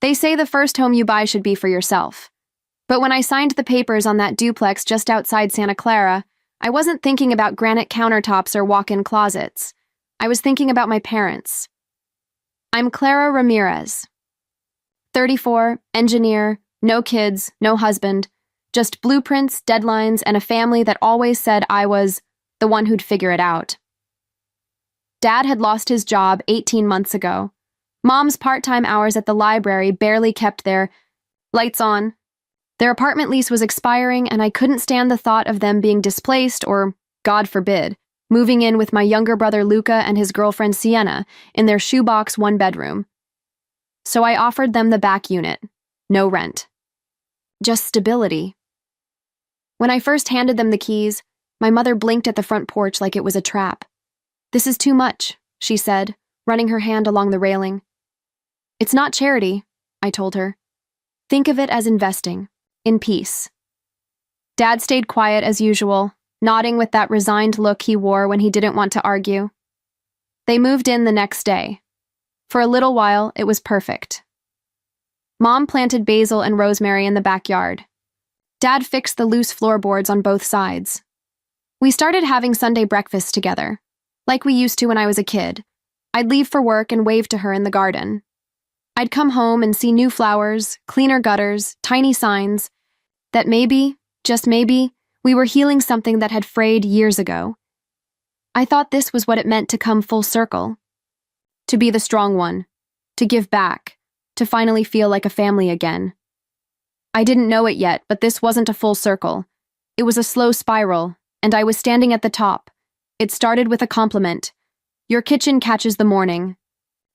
They say the first home you buy should be for yourself. But when I signed the papers on that duplex just outside Santa Clara, I wasn't thinking about granite countertops or walk-in closets. I was thinking about my parents. I'm Clara Ramirez. 34, engineer, no kids, no husband, just blueprints, deadlines, and a family that always said I was the one who'd figure it out. Dad had lost his job 18 months ago. Mom's part-time hours at the library barely kept their lights on. Their apartment lease was expiring, and I couldn't stand the thought of them being displaced or, God forbid, moving in with my younger brother Luca and his girlfriend Sienna in their shoebox one-bedroom. So I offered them the back unit. No rent. Just stability. When I first handed them the keys, my mother blinked at the front porch like it was a trap. "This is too much," she said, running her hand along the railing. "It's not charity," I told her. "Think of it as investing. In peace." Dad stayed quiet as usual, nodding with that resigned look he wore when he didn't want to argue. They moved in the next day. For a little while, it was perfect. Mom planted basil and rosemary in the backyard. Dad fixed the loose floorboards on both sides. We started having Sunday breakfast together, like we used to when I was a kid. I'd leave for work and wave to her in the garden. I'd come home and see new flowers, cleaner gutters, tiny signs that maybe, just maybe, we were healing something that had frayed years ago. I thought this was what it meant to come full circle. To be the strong one, to give back, to finally feel like a family again. I didn't know it yet, but this wasn't a full circle. It was a slow spiral, and I was standing at the top. It started with a compliment. "Your kitchen catches the morning.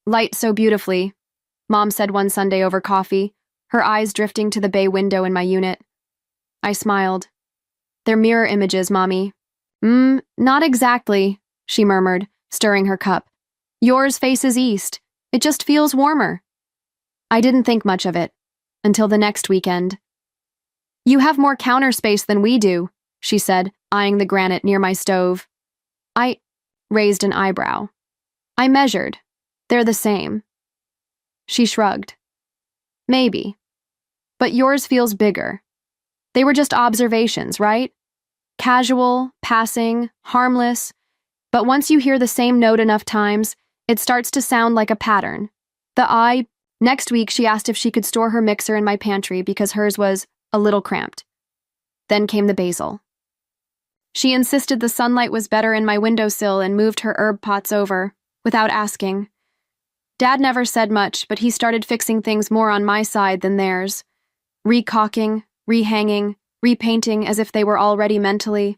Light so beautifully," Mom said one Sunday over coffee, her eyes drifting to the bay window in my unit. I smiled. "They're mirror images, Mommy." Not exactly," she murmured, stirring her cup. "Yours faces east. It just feels warmer." I didn't think much of it, until the next weekend. "You have more counter space than we do," she said, eyeing the granite near my stove. I raised an eyebrow. I measured. "They're the same." She shrugged. "Maybe. But yours feels bigger. They were just observations, right? Casual, passing, harmless. But once you hear the same note enough times, it starts to sound like a pattern. Next week, she asked if she could store her mixer in my pantry because hers was a little cramped. Then came the basil. She insisted the sunlight was better in my windowsill and moved her herb pots over, without asking. Dad never said much, but he started fixing things more on my side than theirs. Recocking, rehanging, repainting as if they were already mentally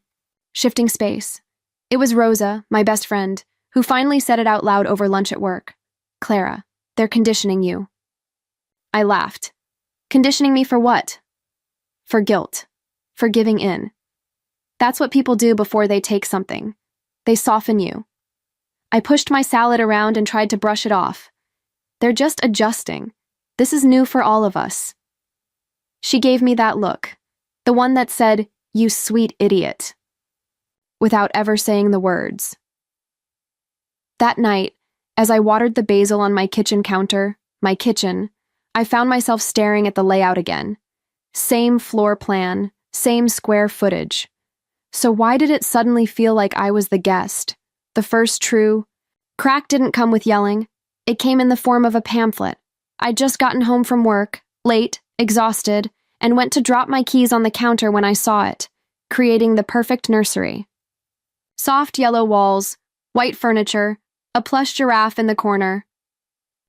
shifting space. It was Rosa, my best friend, who finally said it out loud over lunch at work. "Clara, they're conditioning you." I laughed. Conditioning me for what? For guilt. For giving in. That's what people do before they take something. They soften you. I pushed my salad around and tried to brush it off. They're just adjusting. This is new for all of us. She gave me that look, the one that said, "You sweet idiot," without ever saying the words. That night, as I watered the basil on my kitchen counter, my kitchen, I found myself staring at the layout again. Same floor plan, same square footage. So why did it suddenly feel like I was the guest? The first true. Crack didn't come with yelling. It came in the form of a pamphlet. I'd just gotten home from work, late, exhausted, and went to drop my keys on the counter when I saw it, creating the perfect nursery. Soft yellow walls, white furniture, a plush giraffe in the corner.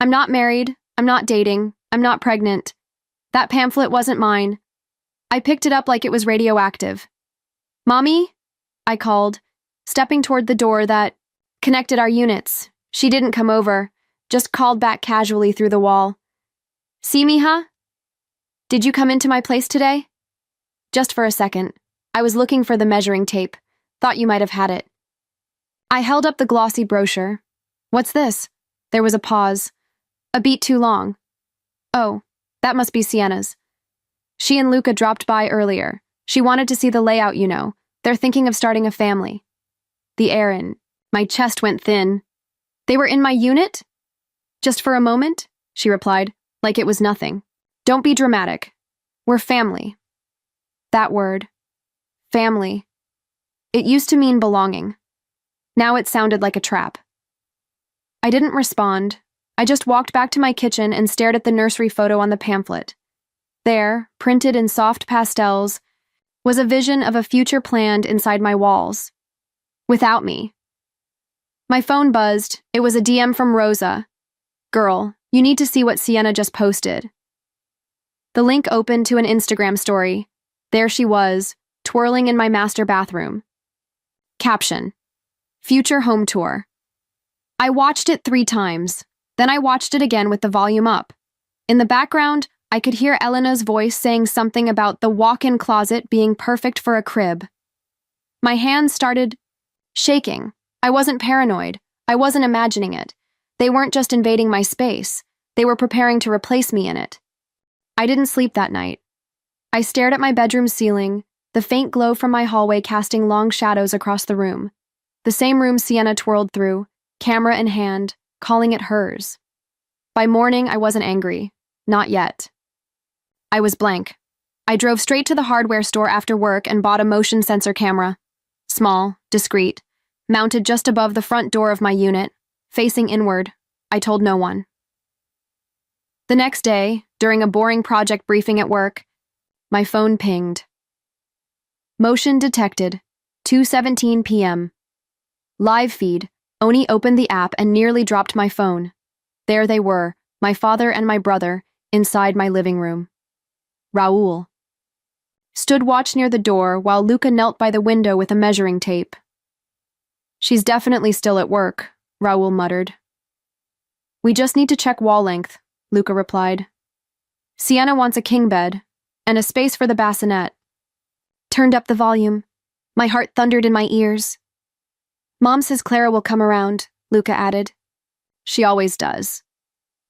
I'm not married, I'm not dating, I'm not pregnant. That pamphlet wasn't mine. I picked it up like it was radioactive. "Mommy?" I called, stepping toward the door that connected our units. She didn't come over, just called back casually through the wall. "See me, huh? Did you come into my place today?" Just for a second. I was looking for the measuring tape. Thought you might have had it. I held up the glossy brochure. "What's this?" There was a pause. A beat too long. "Oh, that must be Sienna's. She and Luca dropped by earlier. She wanted to see the layout, you know. They're thinking of starting a family." The air in. My chest went thin. "They were in my unit?" "Just for a moment," she replied. like it was nothing. Don't be dramatic. We're family. That word, family. It used to mean belonging. Now it sounded like a trap. I didn't respond. I just walked back to my kitchen and stared at the nursery photo on the pamphlet. There, printed in soft pastels, was a vision of a future planned inside my walls. Without me. My phone buzzed. It was a DM from Rosa. Girl, you need to see what Sienna just posted. The link opened to an Instagram story. There she was, twirling in my master bathroom. Caption: Future home tour. I watched it 3 times. Then I watched it again with the volume up. In the background, I could hear Elena's voice saying something about the walk-in closet being perfect for a crib. My hands started shaking. I wasn't paranoid. I wasn't imagining it. They weren't just invading my space. They were preparing to replace me in it. I didn't sleep that night. I stared at my bedroom ceiling, the faint glow from my hallway casting long shadows across the room. The same room Sienna twirled through, camera in hand, calling it hers. By morning, I wasn't angry. Not yet. I was blank. I drove straight to the hardware store after work and bought a motion sensor camera. Small, discreet, mounted just above the front door of my unit, facing inward. I told no one. The next day, during a boring project briefing at work, my phone pinged. Motion detected. 2:17 p.m. Live feed. Oni opened the app and nearly dropped my phone. There they were, my father and my brother, inside my living room. Raoul stood watch near the door while Luca knelt by the window with a measuring tape. She's definitely still at work, Raoul muttered. We just need to check wall length, Luca replied. Sienna wants a king bed and a space for the bassinet. Turned up the volume. My heart thundered in my ears. Mom says Clara will come around, Luca added. She always does.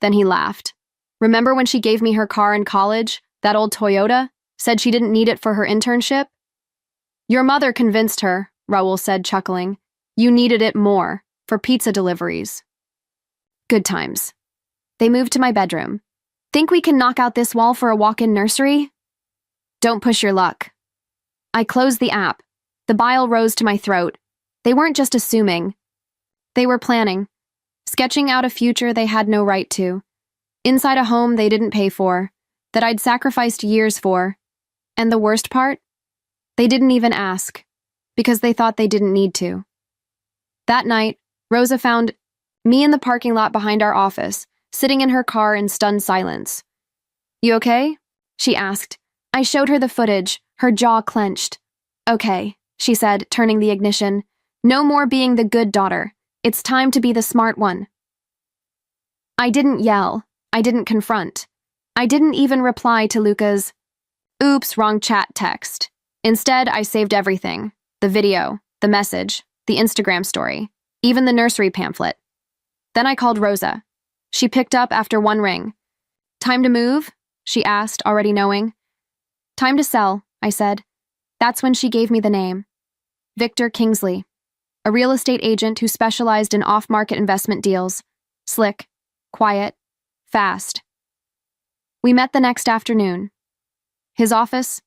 Then he laughed. Remember when she gave me her car in college, that old Toyota? Said she didn't need it for her internship? Your mother convinced her, Raoul said, chuckling. You needed it more, for pizza deliveries. Good times. They moved to my bedroom. Think we can knock out this wall for a walk-in nursery? Don't push your luck. I closed the app. The bile rose to my throat. They weren't just assuming. They were planning. Sketching out a future they had no right to. Inside a home they didn't pay for. That I'd sacrificed years for. And the worst part? They didn't even ask. Because they thought they didn't need to. That night, Rosa found me in the parking lot behind our office, sitting in her car in stunned silence. You okay? She asked. I showed her the footage, her jaw clenched. Okay, she said, turning the ignition. No more being the good daughter. It's time to be the smart one. I didn't yell. I didn't confront. I didn't even reply to Luca's, oops, wrong chat text. Instead, I saved everything. The video, the message, the Instagram story, even the nursery pamphlet. Then I called Rosa. She picked up after one ring. Time to move? She asked, already knowing. Time to sell, I said. That's when she gave me the name. Victor Kingsley, a real estate agent who specialized in off-market investment deals. Slick, quiet, fast. We met the next afternoon. His office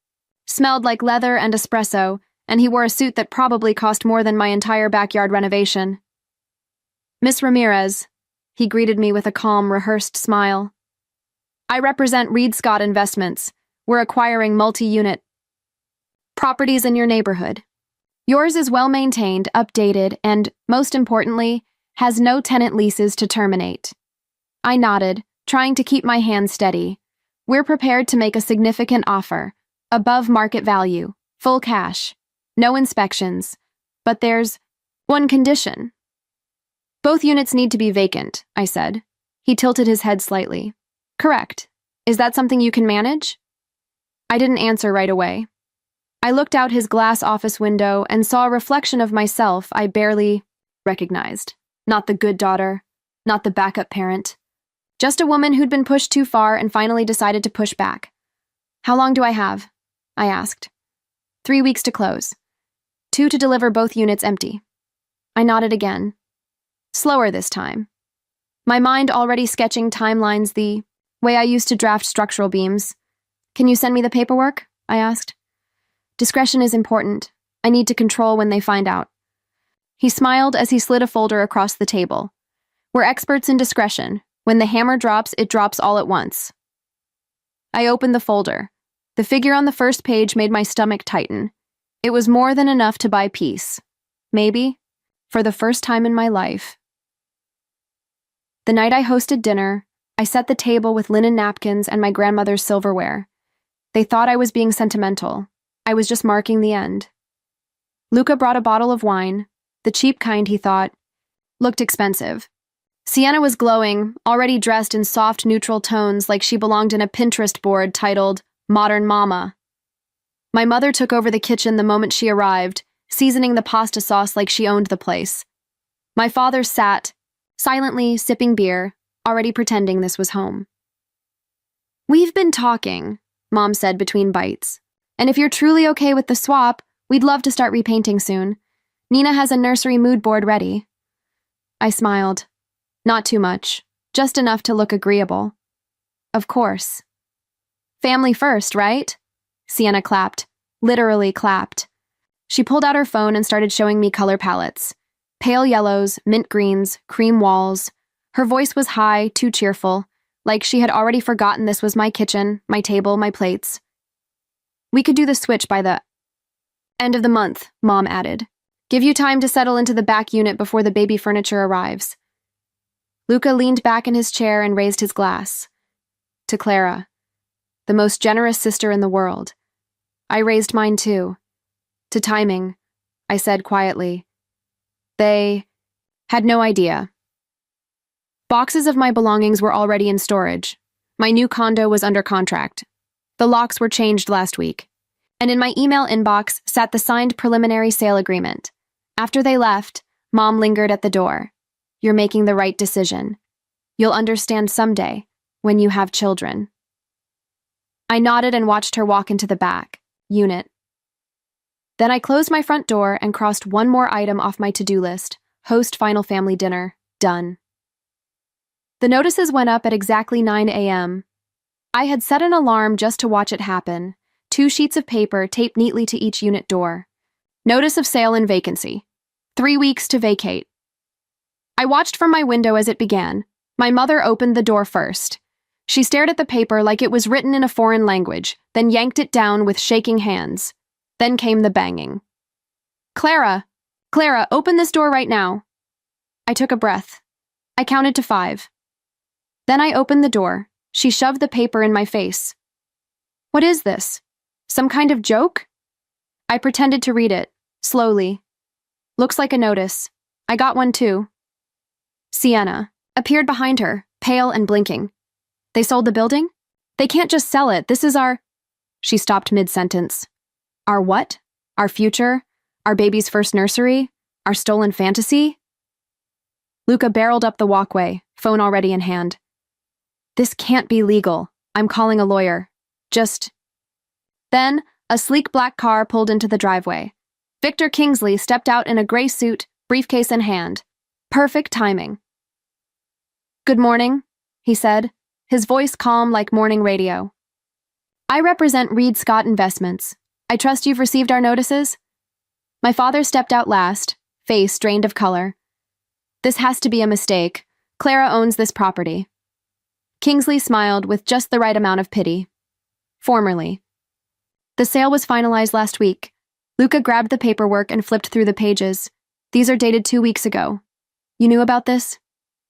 smelled like leather and espresso, and he wore a suit that probably cost more than my entire backyard renovation. Miss Ramirez, he greeted me with a calm, rehearsed smile. I represent Reed Scott Investments. We're acquiring multi-unit properties in your neighborhood. Yours is well-maintained, updated, and, most importantly, has no tenant leases to terminate. I nodded, trying to keep my hand steady. We're prepared to make a significant offer, above market value, full cash, no inspections. But there's one condition. Both units need to be vacant, I said. He tilted his head slightly. Correct. Is that something you can manage? I didn't answer right away. I looked out his glass office window and saw a reflection of myself I barely recognized. Not the good daughter, not the backup parent. Just a woman who'd been pushed too far and finally decided to push back. How long do I have? I asked. 3 weeks to close. 2 to deliver both units empty. I nodded again. Slower this time. My mind already sketching timelines, the Way I used to draft structural beams. Can you send me the paperwork? I asked. Discretion is important. I need to control when they find out. He smiled as he slid a folder across the table. We're experts in discretion. When the hammer drops, it drops all at once. I opened the folder. The figure on the first page made my stomach tighten. It was more than enough to buy peace. Maybe, for the first time in my life. The night I hosted dinner, I set the table with linen napkins and my grandmother's silverware. They thought I was being sentimental. I was just marking the end. Luca brought a bottle of wine, the cheap kind he thought. Looked expensive. Sienna was glowing, already dressed in soft, neutral tones like she belonged in a Pinterest board titled Modern Mama. My mother took over the kitchen the moment she arrived, seasoning the pasta sauce like she owned the place. My father sat, silently sipping beer, already pretending this was home. We've been talking, Mom said between bites. And if you're truly okay with the swap, we'd love to start repainting soon. Nina has a nursery mood board ready. I smiled. Not too much, just enough to look agreeable. Of course. Family first, right? Sienna clapped, literally clapped. She pulled out her phone and started showing me color palettes. Pale yellows, mint greens, cream walls. Her voice was high, too cheerful, like she had already forgotten this was my kitchen, my table, my plates. We could do the switch by the end of the month, Mom added. Give you time to settle into the back unit before the baby furniture arrives. Luca leaned back in his chair and raised his glass. To Clara, the most generous sister in the world. I raised mine too. To timing, I said quietly. They had no idea. Boxes of my belongings were already in storage. My new condo was under contract. The locks were changed last week. And in my email inbox sat the signed preliminary sale agreement. After they left, Mom lingered at the door. You're making the right decision. You'll understand someday, when you have children. I nodded and watched her walk into the back unit. Then I closed my front door and crossed one more item off my to-do list. Host final family dinner. Done. The notices went up at exactly 9 a.m. I had set an alarm just to watch it happen. 2 sheets of paper taped neatly to each unit door. Notice of sale and vacancy. 3 weeks to vacate. I watched from my window as it began. My mother opened the door first. She stared at the paper like it was written in a foreign language, then yanked it down with shaking hands. Then came the banging. Clara, open this door right now. I took a breath. I counted to 5. Then I opened the door. She shoved the paper in my face. What is this? Some kind of joke? I pretended to read it, slowly. Looks like a notice. I got one too. Sienna appeared behind her, pale and blinking. They sold the building? They can't just sell it. This is our... She stopped mid-sentence. Our what? Our future? Our baby's first nursery? Our stolen fantasy? Luca barreled up the walkway, phone already in hand. This can't be legal. I'm calling a lawyer. Just... Then, a sleek black car pulled into the driveway. Victor Kingsley stepped out in a gray suit, briefcase in hand. Perfect timing. Good morning, he said, his voice calm like morning radio. I represent Reed Scott Investments. I trust you've received our notices? My father stepped out last, face drained of color. This has to be a mistake. Clara owns this property. Kingsley smiled with just the right amount of pity. Formerly. The sale was finalized last week. Luca grabbed the paperwork and flipped through the pages. These are dated 2 weeks ago. You knew about this?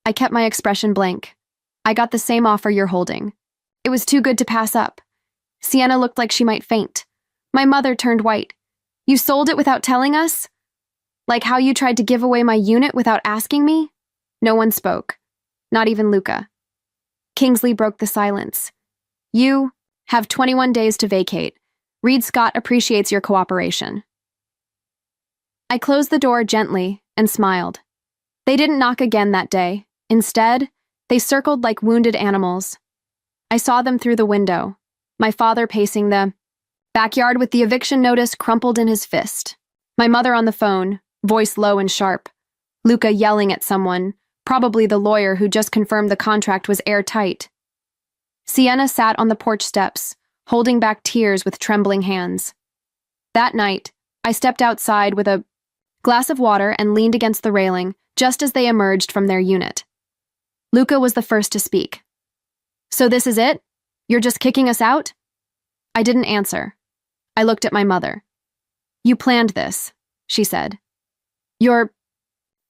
I kept my expression blank. I got the same offer you're holding. It was too good to pass up. Sienna looked like she might faint. My mother turned white. You sold it without telling us? Like how you tried to give away my unit without asking me? No one spoke. Not even Luca. Kingsley broke the silence. You have 21 days to vacate. Reed Scott appreciates your cooperation. I closed the door gently and smiled. They didn't knock again that day. Instead, they circled like wounded animals. I saw them through the window, my father pacing the backyard with the eviction notice crumpled in his fist. My mother on the phone, voice low and sharp. Luca yelling at someone, probably the lawyer who just confirmed the contract was airtight. Sienna sat on the porch steps, holding back tears with trembling hands. That night, I stepped outside with a glass of water and leaned against the railing just as they emerged from their unit. Luca was the first to speak. "So this is it? You're just kicking us out?" I didn't answer. I looked at my mother. "You planned this," she said. "You're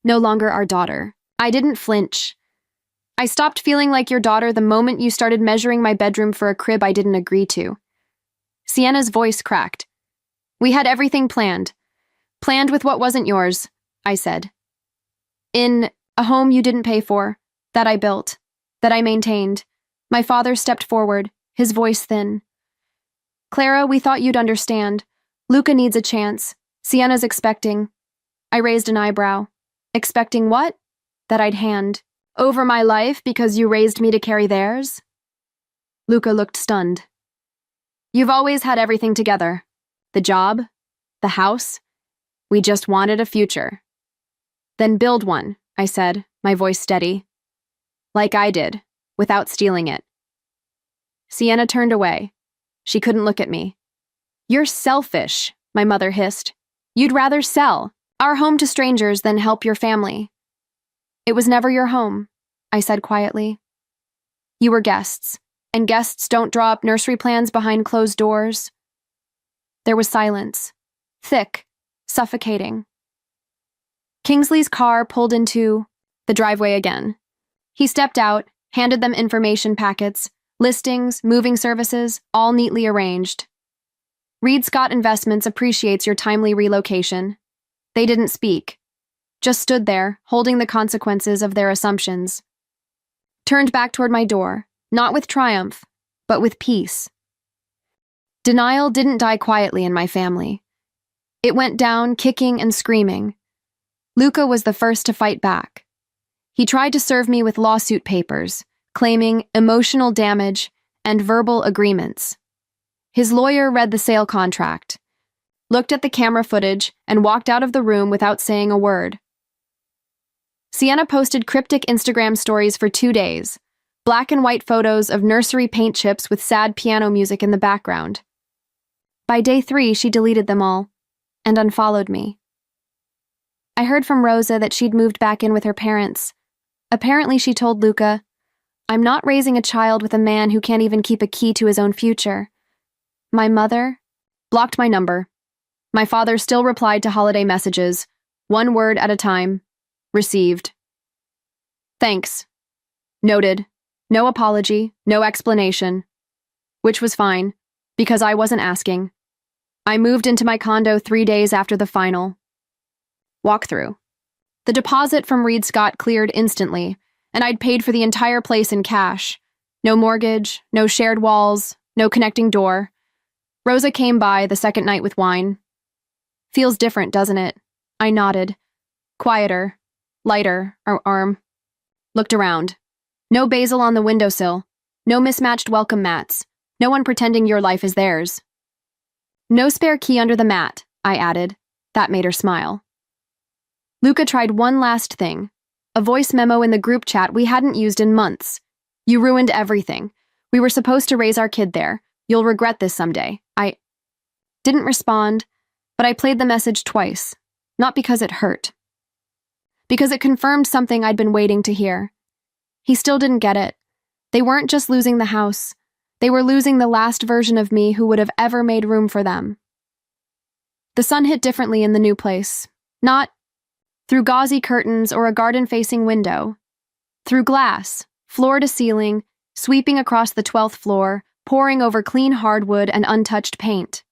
no longer our daughter." I didn't flinch. "I stopped feeling like your daughter the moment you started measuring my bedroom for a crib I didn't agree to." Sienna's voice cracked. "We had everything planned. Planned with what wasn't yours," I said. "In a home you didn't pay for, that I built, that I maintained." My father stepped forward, his voice thin. "Clara, we thought you'd understand. Luca needs a chance. Sienna's expecting." I raised an eyebrow. "Expecting what?" "That I'd hand over my life because you raised me to carry theirs?" Luca looked stunned. "You've always had everything together. The job, the house. We just wanted a future." "Then build one," I said, my voice steady. "Like I did, without stealing it." Sienna turned away. She couldn't look at me. "You're selfish," my mother hissed. "You'd rather sell our home to strangers than help your family." "It was never your home," I said quietly. "You were guests, and guests don't draw up nursery plans behind closed doors." There was silence, thick, suffocating. Kingsley's car pulled into the driveway again. He stepped out, handed them information packets, listings, moving services, all neatly arranged. "Reed Scott Investments appreciates your timely relocation." They didn't speak, just stood there, holding the consequences of their assumptions. Turned back toward my door, not with triumph, but with peace. Denial didn't die quietly in my family. It went down kicking and screaming. Luca was the first to fight back. He tried to serve me with lawsuit papers, claiming emotional damage and verbal agreements. His lawyer read the sale contract, looked at the camera footage, and walked out of the room without saying a word. Sienna posted cryptic Instagram stories for 2 days, black and white photos of nursery paint chips with sad piano music in the background. By day 3, she deleted them all and unfollowed me. I heard from Rosa that she'd moved back in with her parents. Apparently, she told Luca, "I'm not raising a child with a man who can't even keep a key to his own future." My mother blocked my number. My father still replied to holiday messages, one word at a time. Received. Thanks. Noted. No apology, no explanation. Which was fine, because I wasn't asking. I moved into my condo 3 days after the final walkthrough. The deposit from Reed Scott cleared instantly, and I'd paid for the entire place in cash. No mortgage, no shared walls, no connecting door. Rosa came by the second night with wine. "Feels different, doesn't it?" I nodded. Quieter, lighter, our arm. Looked around. No basil on the windowsill. No mismatched welcome mats. No one pretending your life is theirs. "No spare key under the mat," I added. That made her smile. Luca tried one last thing. A voice memo in the group chat we hadn't used in months. "You ruined everything. We were supposed to raise our kid there. You'll regret this someday." I didn't respond, but I played the message twice. Not because it hurt. Because it confirmed something I'd been waiting to hear. He still didn't get it. They weren't just losing the house. They were losing the last version of me who would have ever made room for them. The sun hit differently in the new place. Not through gauzy curtains or a garden-facing window. Through glass, floor to ceiling, sweeping across the 12th floor, pouring over clean hardwood and untouched paint.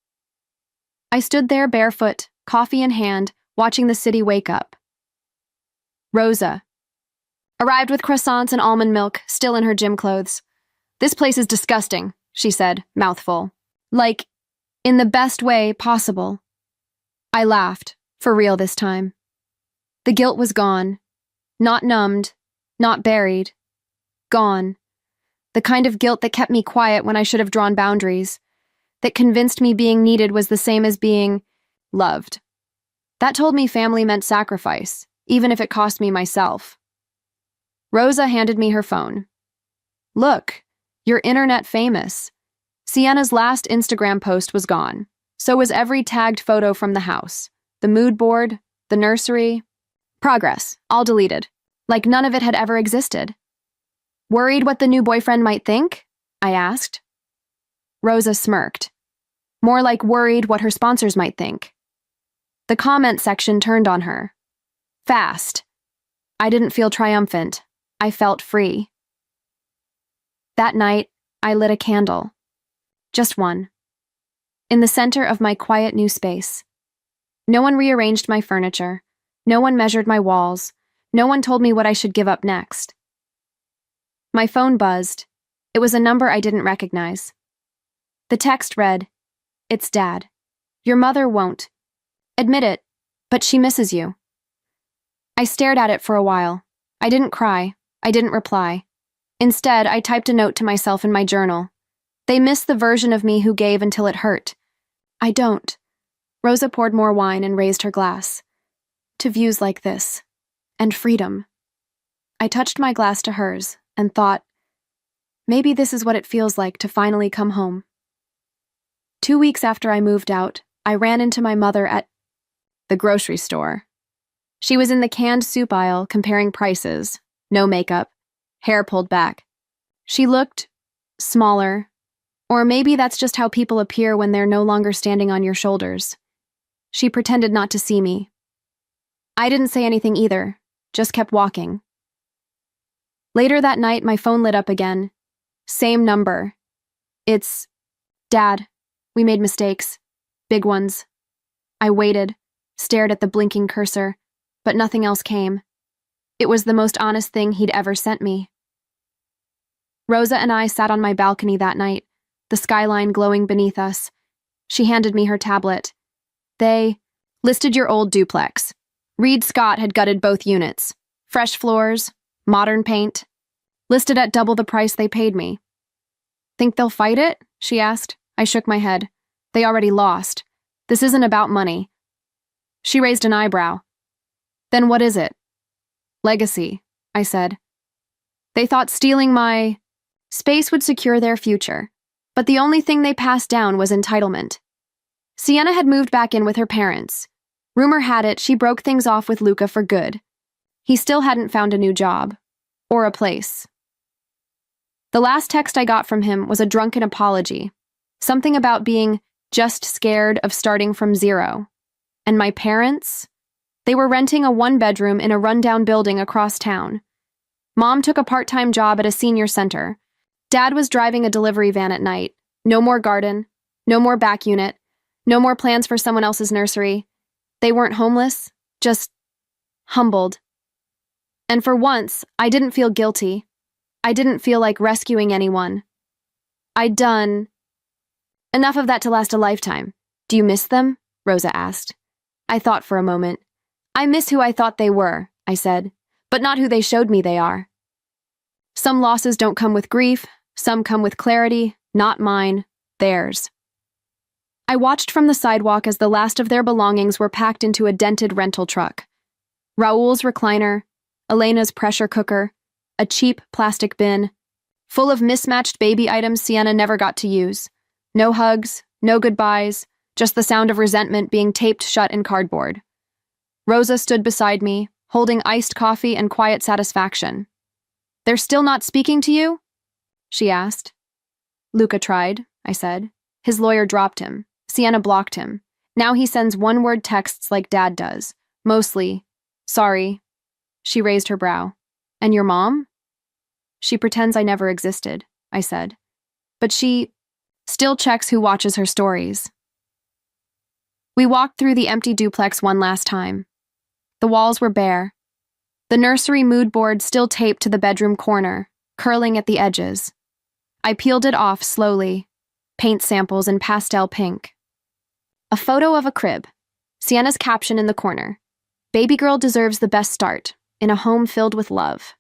I stood there barefoot, coffee in hand, watching the city wake up. Rosa arrived with croissants and almond milk, still in her gym clothes. "This place is disgusting," she said, mouthful. Like, in the best way possible. I laughed, for real this time. The guilt was gone. Not numbed, not buried. Gone. The kind of guilt that kept me quiet when I should have drawn boundaries. That convinced me being needed was the same as being loved. That told me family meant sacrifice, even if it cost me myself. Rosa handed me her phone. "Look, You're internet famous. Sienna's last Instagram post was gone. So was every tagged photo from the house. The mood board, the nursery. Progress, all deleted. Like none of it had ever existed. Worried what the new boyfriend might think? I asked. Rosa smirked. More like worried what her sponsors might think. The comment section turned on her. Fast. I didn't feel triumphant. I felt free. That night, I lit a candle. Just one. In the center of my quiet new space. No one rearranged my furniture. No one measured my walls. No one told me what I should give up next. My phone buzzed. It was a number I didn't recognize. The text read, "It's Dad. Your mother won't. Admit it, but she misses you." I stared at it for a while. I didn't cry. I didn't reply. Instead, I typed a note to myself in my journal. They miss the version of me who gave until it hurt. I don't. Rosa poured more wine and raised her glass. To views like this. And freedom. I touched my glass to hers and thought, maybe this is what it feels like to finally come home. 2 weeks after I moved out, I ran into my mother at the grocery store. She was in the canned soup aisle comparing prices, no makeup, hair pulled back. She looked smaller, or maybe that's just how people appear when they're no longer standing on your shoulders. She pretended not to see me. I didn't say anything either, just kept walking. Later that night, my phone lit up again. Same number. It's Dad. We made mistakes. Big ones. I waited, stared at the blinking cursor, but nothing else came. It was the most honest thing he'd ever sent me. Rosa and I sat on my balcony that night, the skyline glowing beneath us. She handed me her tablet. They listed your old duplex. Reed Scott had gutted both units. Fresh floors, modern paint. Listed at double the price they paid me. Think they'll fight it? She asked. I shook my head. They already lost. This isn't about money. She raised an eyebrow. Then what is it? Legacy, I said. They thought stealing my space would secure their future, but the only thing they passed down was entitlement. Sienna had moved back in with her parents. Rumor had it she broke things off with Luca for good. He still hadn't found a new job. Or a place. The last text I got from him was a drunken apology. Something about being just scared of starting from zero. And my parents? They were renting a one-bedroom in a rundown building across town. Mom took a part-time job at a senior center. Dad was driving a delivery van at night. No more garden. No more back unit. No more plans for someone else's nursery. They weren't homeless, just humbled. And for once, I didn't feel guilty. I didn't feel like rescuing anyone. I'd done enough of that to last a lifetime. Do you miss them? Rosa asked. I thought for a moment. I miss who I thought they were, I said, but not who they showed me they are. Some losses don't come with grief, some come with clarity, not mine, theirs. I watched from the sidewalk as the last of their belongings were packed into a dented rental truck. Raoul's recliner, Elena's pressure cooker, a cheap plastic bin, full of mismatched baby items Sienna never got to use. No hugs, no goodbyes, just the sound of resentment being taped shut in cardboard. Rosa stood beside me, holding iced coffee and quiet satisfaction. They're still not speaking to you? She asked. Luca tried, I said. His lawyer dropped him. Sienna blocked him. Now he sends one-word texts like Dad does. Mostly, sorry. She raised her brow. And your mom? She pretends I never existed, I said. But she still checks who watches her stories. We walked through the empty duplex one last time. The walls were bare. The nursery mood board still taped to the bedroom corner, curling at the edges. I peeled it off slowly, paint samples in pastel pink. A photo of a crib, Sienna's caption in the corner. Baby girl deserves the best start, in a home filled with love.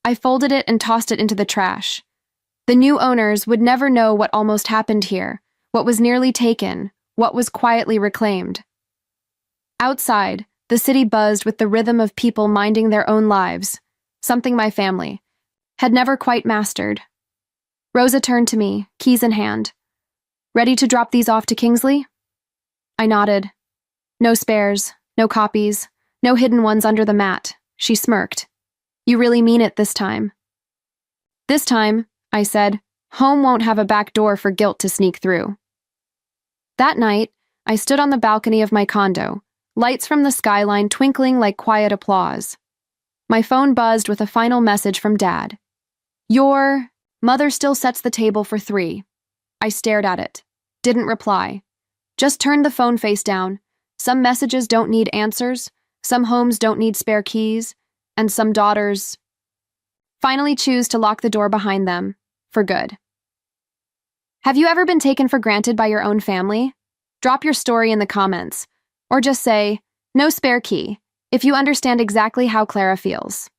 I folded it and tossed it into the trash. The new owners would never know what almost happened here, what was nearly taken, what was quietly reclaimed. Outside, the city buzzed with the rhythm of people minding their own lives, something my family had never quite mastered. Rosa turned to me, keys in hand. Ready to drop these off to Kingsley? I nodded. No spares, no copies, no hidden ones under the mat. She smirked. You really mean it this time. This time, I said, home won't have a back door for guilt to sneak through. That night, I stood on the balcony of my condo, lights from the skyline twinkling like quiet applause. My phone buzzed with a final message from Dad. Your mother still sets the table for 3. I stared at it. Didn't reply. Just turned the phone face down. Some messages don't need answers, some homes don't need spare keys, and some daughters finally choose to lock the door behind them, for good. Have you ever been taken for granted by your own family? Drop your story in the comments, or just say, no spare key, if you understand exactly how Clara feels.